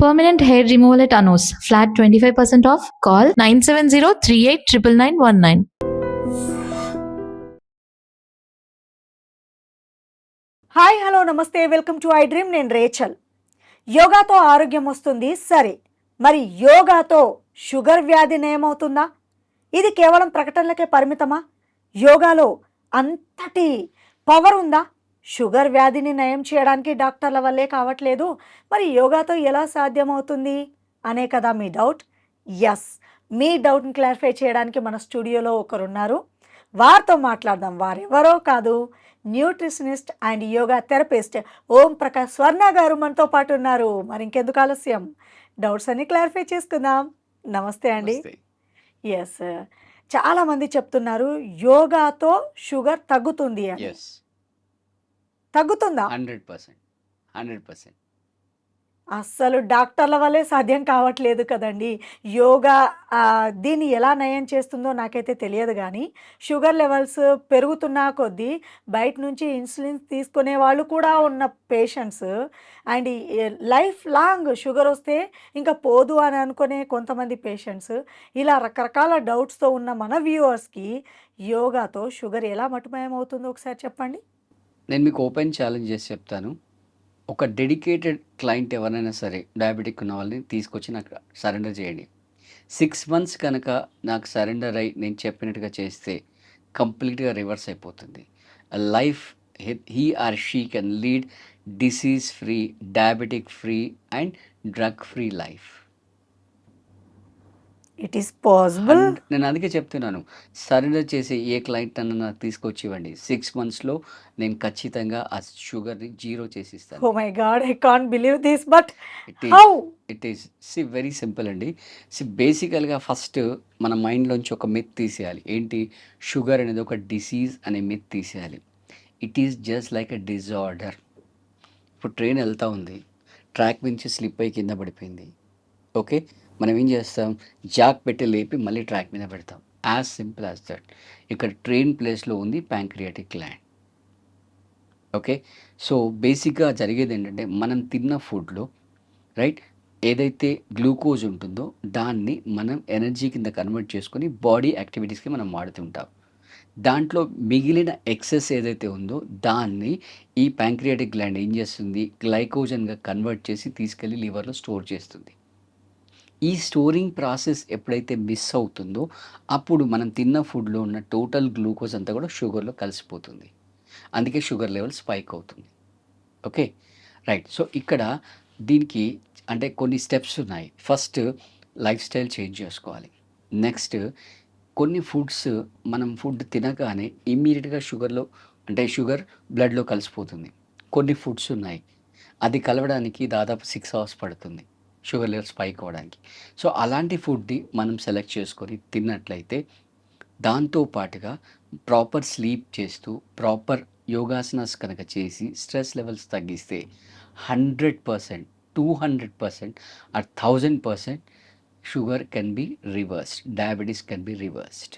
Permanent hair removal at Anos. Flat 25% off. Call 970-389919. Hi hello నమస్తే welcome to I dream. నేను Rachel. యోగాతో ఆరోగ్యం వస్తుంది సరే, మరి యోగాతో షుగర్ వ్యాధి నయమవుతుందా? ఇది కేవలం ప్రకటనలకే పరిమితమా? యోగాలో అంతటి పవర్ ఉందా? షుగర్ వ్యాధిని నయం చేయడానికి డాక్టర్ల వల్లే కావట్లేదు, మరి యోగాతో ఎలా సాధ్యమవుతుంది అనే కదా మీ డౌట్. ఎస్, మీ డౌట్ని క్లారిఫై చేయడానికి మన స్టూడియోలో ఒకరున్నారు. వారితో మాట్లాడదాం. వారెవరో కాదు, nutritionist and yoga therapist Om Prakash స్వర్ణ గారు మనతో పాటు ఉన్నారు. మరి ఇంకెందుకు ఆలస్యం, డౌట్స్ అన్ని క్లారిఫై చేసుకుందాం. నమస్తే అండి. ఎస్, చాలామంది చెప్తున్నారు యోగాతో షుగర్ తగ్గుతుంది అని. తగ్గుతుందా? 100%. అస్సలు డాక్టర్ల వల్లే సాధ్యం కావట్లేదు కదండి. యోగా దీన్ని ఎలా నయం చేస్తుందో నాకైతే తెలియదు, కానీ షుగర్ లెవెల్స్ పెరుగుతున్న కొద్దీ బయట నుంచి ఇన్సులిన్ తీసుకునే వాళ్ళు కూడా ఉన్న patients, and life long sugar వస్తే ఇంకా పోదు అని అనుకునే కొంతమంది పేషెంట్స్, ఇలా రకరకాల డౌట్స్తో ఉన్న మన వ్యూవర్స్కి యోగాతో షుగర్ ఎలా మటుమాయం అవుతుందో ఒకసారి చెప్పండి. నేను మీకు ఓపెన్ ఛాలెంజ్ చేసి చెప్తాను. ఒక డెడికేటెడ్ క్లయింట్ ఎవరైనా సరే డయాబెటిక్ ఉన్న వాళ్ళని తీసుకొచ్చి నాకు సరెండర్ చేయండి. 6 months కనుక నాకు సరెండర్ అయ్యి నేను చెప్పినట్టుగా చేస్తే కంప్లీట్గా రివర్స్ అయిపోతుంది. Life he or she can lead disease free, diabetic free and drug free life. It is possible. నేను అందుకే చెప్తున్నాను, సరెండర్ చేసే ఏ క్లయింట్ అన్న నాకు తీసుకొచ్చి ఇవ్వండి. 6 monthsలో నేను ఖచ్చితంగా ఆ షుగర్ని జీరో చేసి ఇస్తాను. Oh my god, I can't believe this, but it is very simple అండి. బేసికల్గా ఫస్ట్ మన మైండ్లోంచి ఒక మిత్ తీసేయాలి. ఏంటి? షుగర్ అనేది ఒక డిసీజ్ అనే మిత్ తీసేయాలి. It is just like a disorder. ఇప్పుడు ట్రైన్ వెళ్తూ ఉంది, ట్రాక్ నుంచి స్లిప్ అయ్యి కింద పడిపోయింది. ఓకే, మనం ఏం చేస్తాం? జాక్ పెట్టి లేపి మళ్ళీ ట్రాక్ మీద పెడతాం. As simple as that. ఇక్కడ ట్రైన్ ప్లేస్లో ఉంది ప్యాంక్రియాటిక్ గ్లాండ్. ఓకే, సో బేసిక్గా జరిగేది ఏంటంటే మనం తిన్న ఫుడ్లో రైట్ ఏదైతే గ్లూకోజ్ ఉంటుందో దాన్ని మనం ఎనర్జీ కింద కన్వర్ట్ చేసుకొని బాడీ యాక్టివిటీస్కి మనం వాడుతుంటాం. దాంట్లో మిగిలిన ఎక్సెస్ ఏదైతే ఉందో దాన్ని ఈ ప్యాంక్రియాటిక్ గ్లాండ్ ఏం చేస్తుంది? గ్లైకోజన్గా కన్వర్ట్ చేసి తీసుకెళ్ళి లివర్లో స్టోర్ చేస్తుంది. ఈ స్టోరింగ్ ప్రాసెస్ ఎప్పుడైతే మిస్ అవుతుందో అప్పుడు మనం తిన్న ఫుడ్లో ఉన్న టోటల్ గ్లూకోజ్ అంతా కూడా షుగర్లో కలిసిపోతుంది. అందుకే షుగర్ లెవెల్ స్పైక్ అవుతుంది. Okay right. సో ఇక్కడ దీనికి అంటే కొన్ని స్టెప్స్ ఉన్నాయి. ఫస్ట్ లైఫ్ స్టైల్ చేంజ్ చేసుకోవాలి. నెక్స్ట్ కొన్ని ఫుడ్స్ మనం ఫుడ్ తినగానే ఇమ్మీడియట్గా షుగర్ బ్లడ్లో కలిసిపోతుంది. కొన్ని ఫుడ్స్ ఉన్నాయి అది కలవడానికి దాదాపు 6 hours పడుతుంది షుగర్ లెవెల్ స్పైక్ అవ్వడానికి. సో అలాంటి ఫుడ్ని మనం సెలెక్ట్ చేసుకొని తిన్నట్లయితే దాంతో పాటుగా ప్రాపర్ స్లీప్ చేస్తూ ప్రాపర్ యోగాసనాస్ కనుక చేసి స్ట్రెస్ లెవెల్స్ తగ్గిస్తే 100%, 200% or 1000% sugar can be reversed, diabetes can be reversed.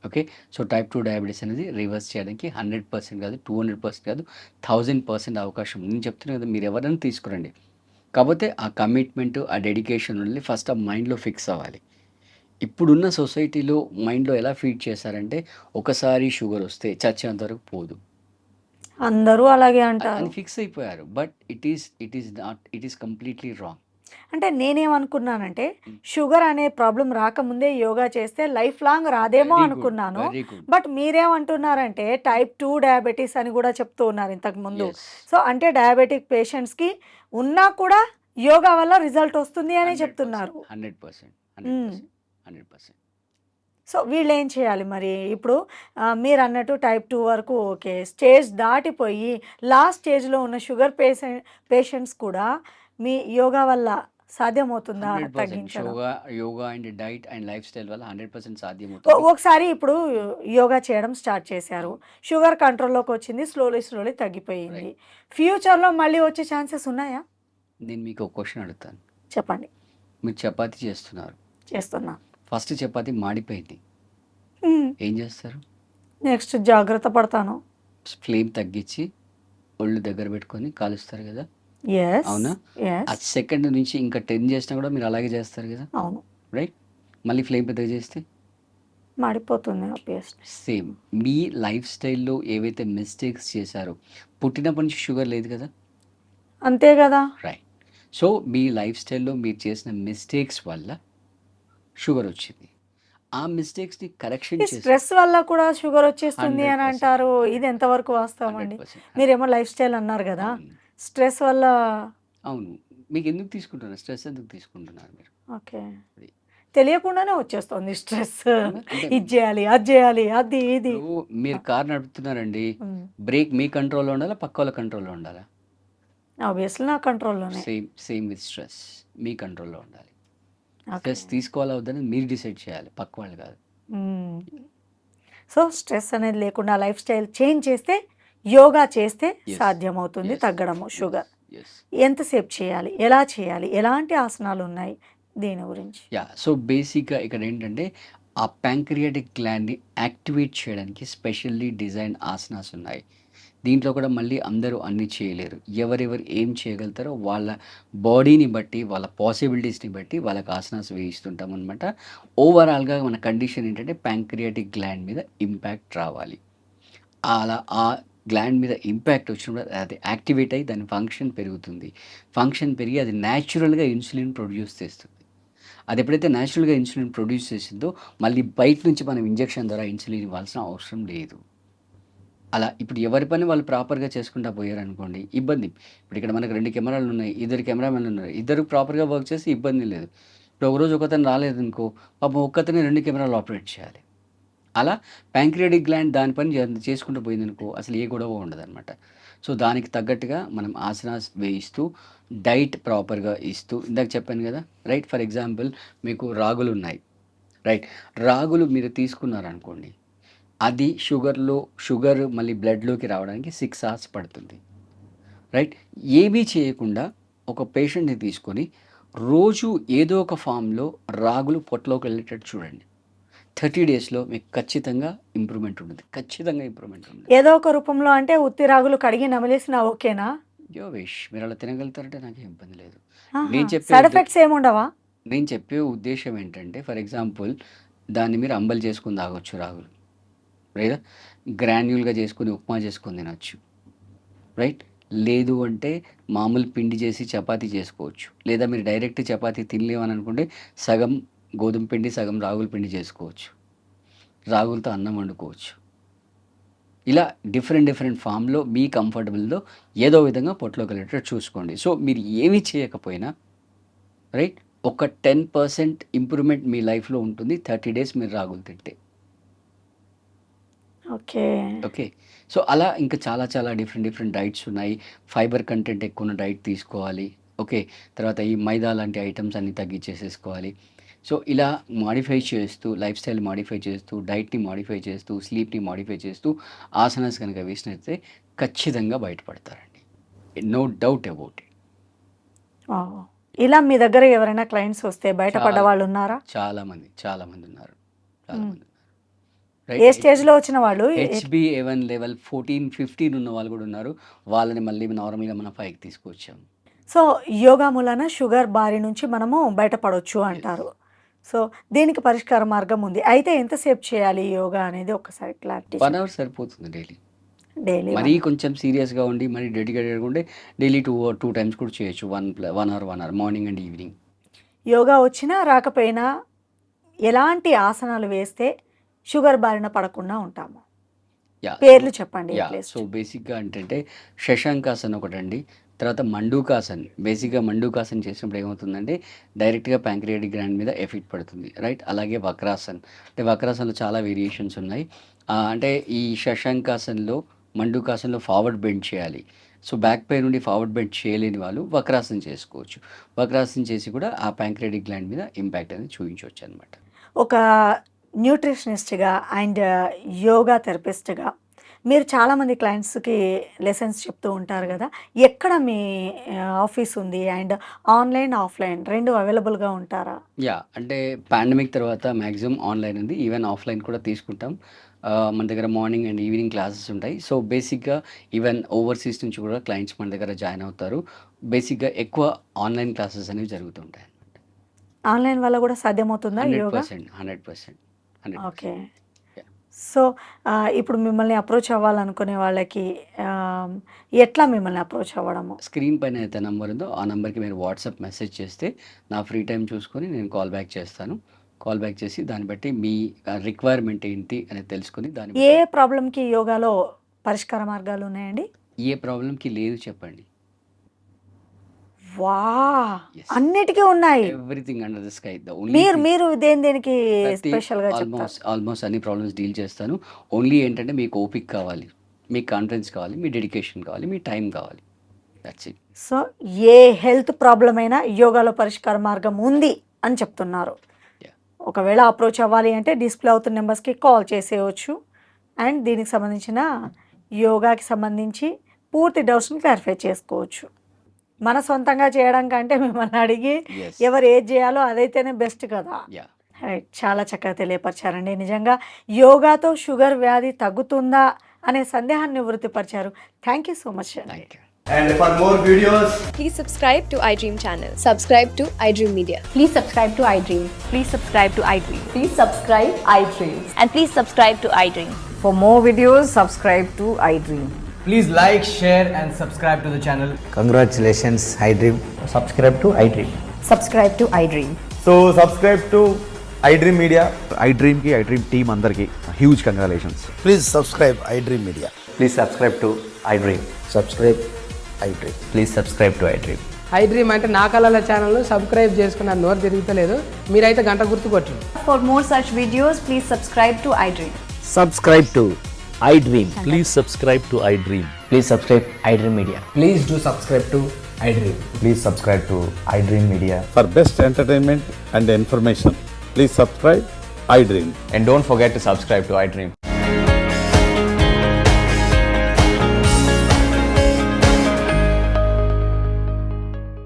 Okay, so type 2 diabetes అనేది రివర్స్ చేయడానికి 100% కాదు, 200% కాదు, 1000% అవకాశం. నేను చెప్తున్నాను కదా, మీరు ఎవరైనా తీసుకురండి. కాకపోతే ఆ కమిట్మెంట్, ఆ డెడికేషన్ ఉండి ఫస్ట్ ఆ మైండ్లో ఫిక్స్ అవ్వాలి. ఇప్పుడున్న సొసైటీలో మైండ్లో ఎలా ఫీడ్ చేశారంటే ఒకసారి షుగర్ వస్తే చచ్చేంత వరకు పోదు, అందరూ అలాగే అంటారు అని ఫిక్స్ అయిపోయారు. But it is completely wrong. అంటే నేనేమనుకున్నానంటే షుగర్ అనే ప్రాబ్లం రాకముందే యోగా చేస్తే లైఫ్ లాంగ్ రాదేమో అనుకున్నాను. Very good. బట్ మీరేమంటున్నారంటే టైప్ 2 డయాబెటీస్ అని కూడా చెప్తూ ఉన్నారు ఇంతకు ముందు. సో అంటే డయాబెటిక్ పేషెంట్స్కి ఉన్నా కూడా యోగా వల్ల రిజల్ట్ వస్తుంది అని చెప్తున్నారు. 100%. సో వీళ్ళు ఏం చేయాలి మరి? ఇప్పుడు మీరు అన్నట్టు టైప్ 2 వరకు ఓకే, స్టేజ్ దాటిపోయి లాస్ట్ స్టేజ్లో ఉన్న షుగర్ పేషెంట్స్ కూడా మీ యోగా వల్ల సాధ్యమవుతుందా 100% తగ్గించడం? Yoga and diet and life style వల్ల 100% సాధ్యమవుతుంది. ఒకసారి ఇప్పుడు యోగా చేయడం స్టార్ట్ చేశారు, షుగర్ కంట్రోల్లోకి వచ్చింది, స్లోలీ తగ్గిపోయింది. ఫ్యూచర్లో మళ్ళీ వచ్చే ఛాన్సెస్ ఉన్నాయా? నేను మీకు ఒక క్వశ్చన్ అడుగుతాను. చెప్పండి. మీరు చపాతీ చేస్తున్నా, ఫస్ట్ చపాతీ మాడిపోయింది, ఏం చేస్తారు? నెక్స్ట్ జాగ్రత్త పడతాను. ఫ్లేమ్ తగ్గించి ఒళ్ళు దగ్గర పెట్టుకొని కాలుస్తారు కదా. ఎస్. అవునా? ఆ ఎస్. సెకండ్ నుంచి ఇంకా 10 చేసినా కూడా మీరు అలాగే చేస్తారు కదా! అవును. రైట్? మళ్ళీ ఫ్లేమ్ పెద్దగా చేస్తే? మాడిపోతుంది ఆబ్వియస్లీ. సేమ్. మీ లైఫ్ స్టైల్‌లో ఏవైతే మిస్టేక్స్ చేశారో, పుట్టినప్పటి నుంచి షుగర్ లేదు కదా! అంతే కదా. రైట్. సో, మీ లైఫ్ స్టైల్‌లో మీరు చేసిన మిస్టేక్స్ వల్ల షుగర్ వచ్చింది. ఆ మిస్టేక్స్‌ని కరెక్షన్ ఈ చేసి స్ట్రెస్ వల్ల కూడా షుగర్ వచ్చేస్తుంది అని 100%. అంటారు. ఇది ఎంతవరకు వాస్తవం అండి? 100%. మీరేమో లైఫ్ స్టైల్ అన్నారు కదా. అవును. స్ట్రెస్ వల్ల. అవును. మీకెందుకు తీసుకుంటున్నారు? స్ట్రెస్ ఎందుకు తీసుకుంటున్నారు మీరు? ఓకే. అది. తెలియకుండానే వచ్చేస్తుంది స్ట్రెస్. అంటే ఇది చేయాలి, అది చేయాలి, అది ఇది. ఇప్పుడు మీరు కార్ నడుపుతున్నారండి. హ్మ్. బ్రేక్ మీ కంట్రోల్‌లో ఉండాలా? పక్కోళ్ళ కంట్రోల్‌లో ఉండాలా? ఆబ్వియస్లీ నా కంట్రోల్‌లోనే. Same with stress. మీ కంట్రోల్‌లో ఉండాలి. ఓకే. స్ట్రెస్ తీసుకోవాలా వద్దని మీరు డిసైడ్ చేయాలి. పక్క వాళ్ళు కాదు. హ్మ్. సో, స్ట్రెస్ అనేది లేకుండా లైఫ్ స్టైల్ చేంజ్ చేస్తే, యోగా చేస్తే యెస్. సాధ్యమవుతుంది యెస్. తగ్గడము యెస్. షుగర్. యెస్. ఎంతసేపు చేయాలి? ఎలా చేయాలి? ఎలాంటి ఆసనాలున్నాయి దీని గురించి? యాహ్! సో, బేసిక్‌గా ఇక్కడేంటంటే, ఆ ప్యాంక్రియాటిక్ గ్లాండ్‌ని యాక్టివేట్ చేయడానికి స్పెషల్లీ డిజైన్ ఆసనాస్ ఉన్నాయి. దీంట్లో కూడా మళ్ళీ అందరూ అన్నీ చేయలేరు. ఎవరెవరు ఏం చేయగలుగుతారో వాళ్ళ బాడీని బట్టి, వాళ్ళ పాసిబిలిటీస్‌ని బట్టి వాళ్ళకి ఆసనాస్ వేయిస్తుంటామనమాట. ఓవరాల్‌గా మన కండిషన్ ఏంటంటే, ప్యాంక్రియాటిక్ గ్లాండ్ మీద ఇంపాక్ట్ రావాలి. అలా ఆ గ్లాండ్ మీద ఇంపాక్ట్ వచ్చినప్పుడు అది యాక్టివేట్ అయ్యి దాని ఫంక్షన్ పెరుగుతుంది. ఫంక్షన్ పెరిగి అది న్యాచురల్‌గా ఇన్సులిన్ ప్రొడ్యూస్ చేస్తుంది. అది ఎప్పుడైతే న్యాచురల్‌గా ఇన్సులిన్ ప్రొడ్యూస్ చేసిందో, మళ్ళీ బయట నుంచి మనం ఇంజెక్షన్ ద్వారా ఇన్సులిన్ ఇవ్వాల్సిన అవసరం లేదు. అలా ఇప్పుడు ఎవరి పని వాళ్ళు ప్రాపర్‌గా చేసుకుంటా పోయారనుకోండి ఇబ్బంది. ఇప్పుడు ఇక్కడ మనకు 2 కెమెరాలున్నాయి. ఇద్దరు కెమెరామెన్‌లు ఉన్నారు. ఇద్దరు ప్రాపర్‌గా వర్క్ చేస్తే ఇబ్బంది లేదు. ఇప్పుడు ఒకరోజు ఒకతను రాలేదనుకో, పాపం ఒక్కతనే 2 కెమెరాలు ఆపరేట్ చేయాలి. అలా ప్యాంక్రియాటిక్ గ్లాండ్ దాని పని చేసుకుంటూ పోయిందనుకో అసలు ఏ గొడవ ఉండదనమాట. సో, దానికి తగ్గట్టుగా మనం ఆసనాస్ వేయిస్తూ, డైట్ ప్రాపర్‌గా ఇస్తూ ఇందాక చెప్పాను గదా! రైట్. ఫర్ ఎగ్జాంపుల్ మీకు రాగులున్నాయి. రైట్. రాగులు మీరు తీసుకున్నారనుకోండి, అది షుగర్ మళ్ళీ బ్లడ్‌లోకి రావడానికి 6 అవర్స్ పడుతుంది. రైట్. ఏమీ చేయకుండా ఒక పేషెంట్‌ని తీసుకొని రోజు ఏదో ఒక ఫార్మ్‌లో రాగులు పొట్టలోకి వెళ్ళేటట్టు చూడండి. 30 డేస్‌లో మీకు ఖచ్చితంగా ఇంప్రూవ్‌మెంట్ ఉంటుంది. ఖచ్చితంగా ఇంప్రూవ్‌మెంట్ ఉంటుంది. ఏదో ఒక రూపంలో అంటే ఉత్తి రాగులు కడిగి నమిలేసినా ఓకేనా? Your wish. మీరలా తినగలుగుతారంటే నాకేం ఇబ్బంది లేదు. ఆహా! నేను చెప్పే సైడ్ ఎఫెక్ట్స్ ఏముండవా? నేను చెప్పే ఉద్దేశ్యం ఏంటంటే ఫర్ ఎగ్జాంపుల్ దాన్ని మీరు అంబలి చేసుకొని తాగొచ్చు రాగులు. లేదా గ్రాన్యూల్‌గా చేసుకొని ఉప్మా చేసుకొని తినొచ్చు. రైట్. లేదు అంటే మామూలు పిండి చేసి చపాతీ చేసుకోవచ్చు. లేదా మీరు డైరెక్ట్ చపాతీ తినలేమని అనుకుంటే సగం గోధుమ పిండి, సగం రాగుల పిండి చేసుకోవచ్చు. రాగులతో అన్నం వండుకోవచ్చు. ఇలా డిఫరెంట్ ఫామ్‌లో మీ కంఫర్టబుల్‌లో ఏదో విధంగా పొట్టలోకి వెళ్ళేటట్టు చూసుకోండి. సో, మీరు ఏమి చేయకపోయినా రైట్. ఒక 10% ఇంప్రూవ్‌మెంట్ మీ లైఫ్‌లో ఉంటుంది. 30 డేస్ మీరు రాగులు తింటే. ఓకే. ఓకే. సో, అలా ఇంకా చాలా డిఫరెంట్ డైట్స్ ఉన్నాయి. ఫైబర్ కంటెంట్ ఎక్కువున్న డైట్ తీసుకోవాలి. ఓకే. తర్వాత ఈ మైదా లాంటి ఐటెమ్స్ అన్నీ తగ్గించేసేసుకోవాలి. సో, ఇలా మాడిఫై చేస్తూ, లైఫ్ స్టైల్ మాడిఫై చేస్తూ, డైట్‌ని మాడిఫై చేస్తూ, స్లీప్‌ని మాడిఫై చేస్తూ, ఆసనాస్ గనక వేసినట్లయితే ఖచ్చితంగా బయటపడతారండి. No doubt about it. Oh! ఇలా మీ దగ్గర ఎవరైనా క్లయింట్స్ వస్తే బయటపడ్డ చాలా వాళ్ళున్నారా? చాలామందున్నారు. హ్మ్. చాలామంది. ఏ రైట్. స్టేజ్‌లో వచ్చిన వాళ్ళు? హెచ్‌బీ-A1 లెవెల్ 14, 15 ఉన్న వాళ్ళు గూడా ఉన్నారు. వాళ్ళని మళ్ళీ నార్మల్‌గా మనం 5కి తీసుకొచ్చాం. సో, యోగా మూలాన షుగర్ బారి నుంచి మనము బయటపడొచ్చు యెస్. అంటారు. సో, దీనికి పరిష్కార మార్గం ఉంది. అయితే ఎంతసేపు చేయాలి యోగా అనేది ఒక్కసారి క్లారిటీ 1 చెప్పండి. అవర్ సరిపోతుంది డైలీ. డైలీ మరీ 1 కొంచెం సీరియస్‌గా ఉండి, మరీ డెడికేటెడ్‌గా ఉంటే డైలీ 2 టైమ్స్ కూడా చేయొచ్చు. 1 hour morning and evening. Yoga వచ్చినా రాకపోయినా ఎలాంటి ఆసనాలు వేస్తే షుగర్ బారిన పడకుండా ఉంటాము? యాహ్! పేర్లు చెప్పండి సో, అట్‌లీస్ట్. బేసిక్‌గా ఏంటంటే శశాంకాసన్ ఒకటండి. తర్వాత మండూకాసన్. బేసిక్‌గా మండూకాసన్ చేసినప్పుడు ఏమవుతుందంటే డైరెక్ట్‌గా ప్యాంక్రియాటిక్ గ్లాండ్ మీద ఎఫెక్ట్ పడుతుంది. రైట్. అలాగే వక్రాసన్. అంటే వక్రాసన్‌లో చాలా వేరియేషన్స్ ఉన్నాయి. అంటే ఈ శశాంకాసన్‌లో, మండూకాసన్‌లో ఫార్వర్డ్ బెండ్ చేయాలి. సో, బ్యాక్ పెయిన్ నుండి ఫార్వర్డ్ బెండ్ చేయలేని వాళ్ళు వక్రాసన్ చేసుకోవచ్చు. వక్రాసన్ చేసి కూడా ఆ ప్యాంక్రియాటిక్ గ్లాండ్ మీద ఇంపాక్ట్ అనేది చూయించొచ్చనమాట. ఒక న్యూట్రిషనిస్ట్‌గా అండ్ యోగా థెరపిస్ట్‌గా మీరు చాలామంది క్లయింట్స్‌కి లెసన్స్ చెప్తూ ఉంటారు గదా! ఎక్కడ మీ ఆఫీస్ ఉంది? అండ్ ఆన్‌లైన్, ఆఫ్‌లైన్ 2 అవైలబుల్‌గా ఉంటారా? యాహ్! అంటే పాండమిక్ తర్వాత మాక్సిమం ఆన్‌లైన్ ఉంది. ఈవెన్ ఆఫ్‌లైన్ కూడా తీసుకుంటాం. మన దగ్గర మార్నింగ్ అండ్ ఈవినింగ్ క్లాసెస్ ఉంటాయి. సో బేసిక్గా ఈవెన్ ఓవర్సీస్ నుంచి కూడా క్లయింట్స్ మన దగ్గర జాయిన్ అవుతారు. బేసిక్గా ఎక్కువ ఆన్లైన్ క్లాసెస్ అనేవి జరుగుతుంటాయి. ఆన్లైన్ వల్ల కూడా సాధ్యమవుతుందా యోగా? 100%. ఓకే. సో ఇప్పుడు మిమ్మల్ని అప్రోచ్ అవ్వాలనుకునే వాళ్ళకి ఎట్లా మిమ్మల్ని అప్రోచ్ అవ్వడము? స్క్రీన్ పైన అయితే నెంబర్ ఉందో ఆ నెంబర్కి మీరు వాట్సాప్ మెసేజ్ చేస్తే నా ఫ్రీ టైం చూసుకొని నేను కాల్ బ్యాక్ చేస్తాను. కాల్ బ్యాక్ చేసి దాన్ని బట్టి మీ రిక్వైర్మెంట్ ఏంటి అనేది తెలుసుకొని దాన్ని ఏ ప్రాబ్లంకి యోగాలో పరిష్కార మార్గాలు ఉన్నాయండి? ఏ ప్రాబ్లంకి లేదు చెప్పండి. వా Yes. అన్నిటికీ ఉన్నాయి. Everything under the sky. The మీరు దేనికి స్పెషల్ గా చెప్తారు? ఆల్మోస్ట్ అన్ని ప్రాబ్లమ్స్ డీల్ చేస్తాను. ఓన్లీ ఏంటంటే మీకు ఓపిక కావాలి, మీ కాన్ఫిడెన్స్ కావాలి, మీ డెడికేషన్ కావాలి, మీ టైం కావాలి. That's it. So A health problem అయినా యోగాలో పరిష్కార మార్గం ఉంది అని చెప్తున్నారు. Yeah. ఒకవేళ అప్రోచ్ అవ్వాలి అంటే డిస్ప్లే అవుతున్న నెంబర్స్కి కాల్ చేసేయచ్చు. అండ్ దీనికి సంబంధించిన యోగాకి సంబంధించి పూర్తి డౌట్స్ని క్లారిఫై చేసుకోవచ్చు. మన సొంతంగా చేయడం కంటే మిమ్మల్ని అడిగి Yes. ఎవరు ఏది చేయాలో అదైతేనే బెస్ట్ కదా. Yeah. రైట్, చాలా చక్కగా తెలియపరిచారండి. నిజంగా యోగాతో షుగర్ వ్యాధి తగ్గుతుందా అనే సందేహాన్ని నివృత్తిపరిచారు. థ్యాంక్ యూ సో మచ్ అండి. Thank you. And for more videos, Please subscribe to iDream channel. Subscribe to iDream Media. Please subscribe to iDream. Please subscribe to iDream. Please subscribe iDream. And please subscribe to iDream. For more videos, subscribe to iDream. please like, share, and subscribe to the channel. Congratulations, iDream. Subscribe to iDream. Subscribe to iDream. So, subscribe to iDream Media. iDream team అందరికి huge congratulations. Please subscribe iDream Media. Please subscribe to iDream. Subscribe iDream. Please subscribe to iDream. iDream అంటే నా కళల ఛానల్ను subscribe చేసుకున్న నోరు తిరుగుతలేదు, మీరైతే గంట గుర్తు కొట్టండి. For more such videos, please subscribe to iDream. Subscribe to iDream. Please subscribe to iDream. Please subscribe iDream Media. Please do subscribe to iDream. Please subscribe to iDream Media. For best entertainment and information, please subscribe iDream. And don't forget to subscribe to iDream.